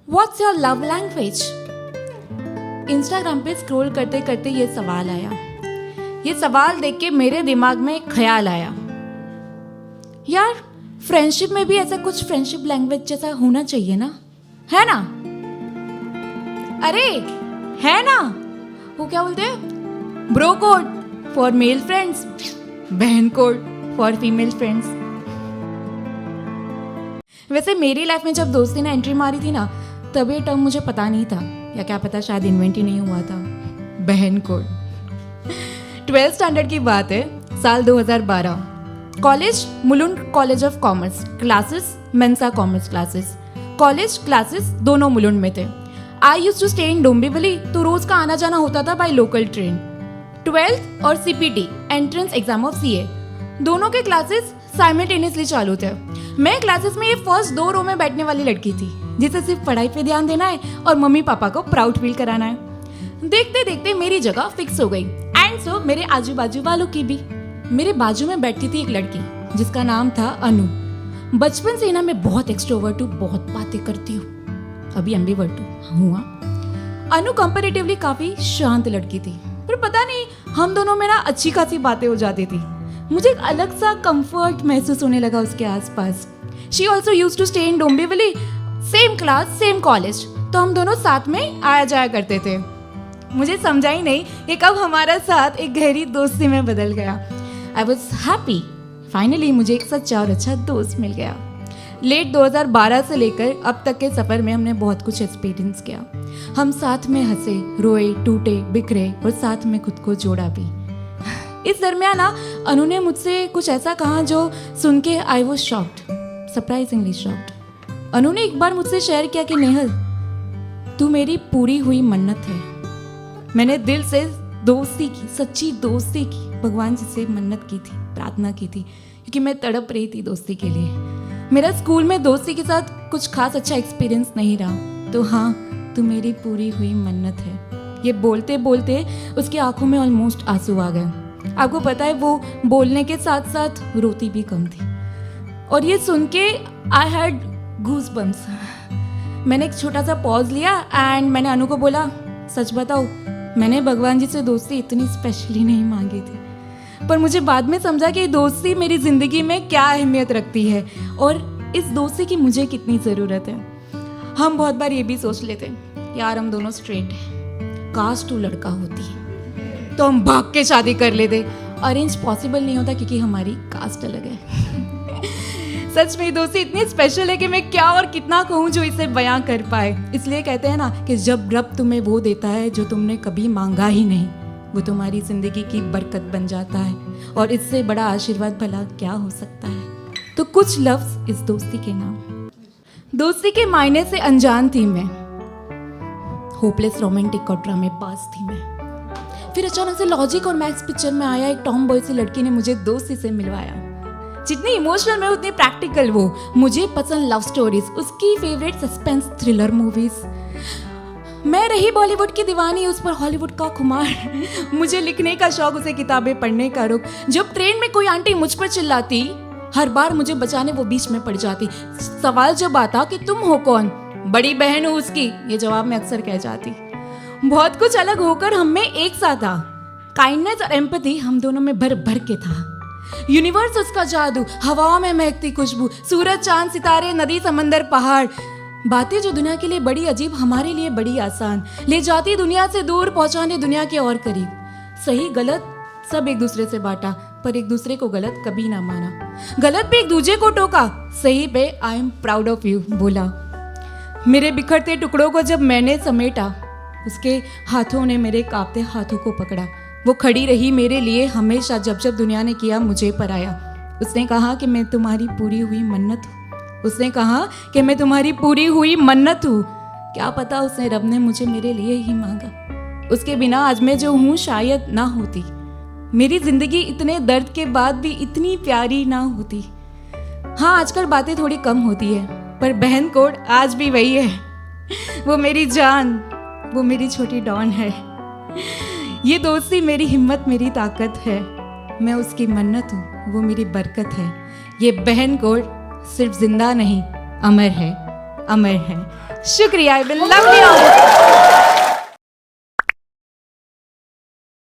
What's your love language? Instagram पे scroll करते करते ये सवाल आया। ये सवाल देख के मेरे दिमाग में एक ख्याल आया, यार फ्रेंडशिप में भी ऐसा कुछ फ्रेंडशिप लैंग्वेज जैसा होना चाहिए ना, है ना? अरे है ना, वो क्या बोलते हैं, bro code for male friends, बहन कोड फॉर फीमेल फ्रेंड्स। वैसे मेरी लाइफ में जब दोस्ती ने एंट्री मारी थी ना, तब ये टर्म मुझे पता नहीं था, या क्या पता शायद इन्वेंट ही नहीं हुआ था, बहन कोड। 12th स्टैंडर्ड की बात है, साल 2012। College Mulund college of commerce, classes Mensa commerce classes, college classes दोनों मुलुंड में थे। I used to stay in Dombivli, तो रोज का आना जाना होता था बाय लोकल ट्रेन। 12th और CPT entrance exam of CA, दोनों के क्लासेस साइमल्टेनियसली चालू थे। मैं क्लासेस में ये फर्स्ट 2 रो में बैठने वाली लड़की थी, जिसे सिर्फ पढ़ाई पे ध्यान देना है और मम्मी पापा को प्राउड फील कराना है। देखते देखते मेरी जगह फिक्स हो गई, एंड सो मेरे आजू बाजू वालों की भी। मेरे बाजू में बैठी थी एक लड़की जिसका नाम था अनु। बचपन से ना मैं बहुत एक्सट्रोवर्ट हूँ, बहुत बातें करती हूँ, अभी एम्बिवर्ट हुआ। अनु कंपैरेटिवली काफी शांत लड़की थी, पर पता नहीं हम दोनों में ना अच्छी खासी बातें हो जाती थी। मुझे एक अलग सा कंफर्ट महसूस होने लगा उसके आसपास। She also used to stay in Dombivli, same class same college, तो हम दोनों साथ में आया जाया करते थे। मुझे समझा ही नहीं कि कब हमारा साथ एक गहरी दोस्ती में बदल गया। आई वॉज हैप्पी, फाइनली मुझे एक सच्चा और अच्छा दोस्त मिल गया। लेट 2012 से लेकर अब तक के सफ़र में हमने बहुत कुछ एक्सपीरियंस किया। हम साथ में हंसे, रोए, टूटे, बिखरे और साथ में खुद को जोड़ा भी। इस दरमियान ना अनु ने मुझसे कुछ ऐसा कहा जो सुन के I was shocked, surprisingly shocked. Anu ने एक बार मुझसे शेयर किया कि नेहल, तू मेरी पूरी हुई मन्नत है। मैंने दिल से दोस्ती की, सच्ची दोस्ती की, भगवान जी से मन्नत की थी, प्रार्थना की थी, क्योंकि मैं तड़प रही थी दोस्ती के लिए। मेरा स्कूल में दोस्ती के साथ कुछ खास अच्छा एक्सपीरियंस नहीं रहा, तो हाँ, तू मेरी पूरी हुई मन्नत है। ये बोलते बोलते उसकी आंखों में ऑलमोस्ट आंसू आ गए। आपको पता है, वो बोलने के साथ साथ रोती भी कम थी। और ये सुन के आई हैड गूज बम्स। मैंने एक छोटा सा पॉज लिया एंड मैंने अनु को बोला, सच बताओ, मैंने भगवान जी से दोस्ती इतनी स्पेशली नहीं मांगी थी, पर मुझे बाद में समझा कि दोस्ती मेरी ज़िंदगी में क्या अहमियत रखती है और इस दोस्ती की मुझे कितनी ज़रूरत है। हम बहुत बार ये भी सोच लेते, यार हम दोनों स्ट्रेट हैं, काश तू लड़का होती तो हम भाग के शादी कर लेते। अरेंज पॉसिबल नहीं होता क्योंकि हमारी कास्ट अलग है। सच में दोस्ती इतनी स्पेशल है कि मैं क्या और कितना कहूँ जो इसे बयां कर पाए। इसलिए कहते हैं ना कि जब रब तुम्हें वो देता है जो तुमने कभी मांगा ही नहीं, वो तुम्हारी जिंदगी की बरकत बन जाता है, और इससे बड़ा आशीर्वाद भला क्या हो सकता है। तो कुछ लफ्ज इस दोस्ती के नाम। दोस्ती के मायने से अनजान थी मैं, होपलेस रोमांटिक और ड्रामेबाज थी मैं। फिर अचानक से लॉजिक और मैथ्स पिक्चर में आया एक टॉम बॉय सी लड़की ने मुझे दोस्ती से मिलवाया। जितनी इमोशनल मैं उतनी प्रैक्टिकल वो। मुझे पसंद लव स्टोरीज, उसकी फेवरेट सस्पेंस थ्रिलर मूवीज। मैं रही बॉलीवुड की दीवानी, उस पर हॉलीवुड का खुमार। मुझे लिखने का शौक, उसे किताबें पढ़ने का रुख। जब ट्रेन में कोई आंटी मुझ पर चिल्लाती, हर बार मुझे बचाने वो बीच में पड़ जाती। सवाल जब आता कि तुम हो कौन, बड़ी बहन हूँ उसकी, ये जवाब में अक्सर कह जाती। बहुत कुछ अलग होकर हम में एक सा था। काइंडनेस और एम्पैथी हम दोनों में भर भर के था। यूनिवर्स उसका जादू, हवाओं में महकती खुशबू, सूरज चांद सितारे, नदी समंदर पहाड़। बातें जो दुनिया के लिए बड़ी अजीब, हमारे लिए बड़ी आसान, ले जाती दुनिया से दूर, पहुंचाने दुनिया के और करीब। सही गलत सब एक दूसरे से बांटा, पर एक दूसरे को गलत कभी ना माना। गलत पे एक दूसरे को टोका, सही पे I am proud of you बोला। मेरे बिखरते टुकड़ों को जब मैंने समेटा, उसके हाथों ने मेरे कांपते हाथों को पकड़ा। वो खड़ी रही मेरे लिए हमेशा, जब जब दुनिया ने किया मुझे पराया। उसने कहा कि मैं तुम्हारी पूरी हुई मन्नत हूँ। उसने कहा कि मैं तुम्हारी पूरी हुई मन्नत हूँ। क्या पता उसने रब ने मुझे मेरे लिए ही मांगा। उसके बिना आज मैं जो हूँ शायद ना होती। मेरी जिंदगी इतने दर्द के बाद भी इतनी प्यारी ना होती। हाँ, आजकल बातें थोड़ी कम होती है, पर बहन कोड आज भी वही है। वो मेरी जान, वो मेरी छोटी डॉन है। ये दोस्ती मेरी हिम्मत, मेरी ताकत है। मैं उसकी मन्नत हूँ, वो मेरी बरकत है। ये बहन कोड सिर्फ जिंदा नहीं, अमर है। अमर है। शुक्रिया, I will love you all.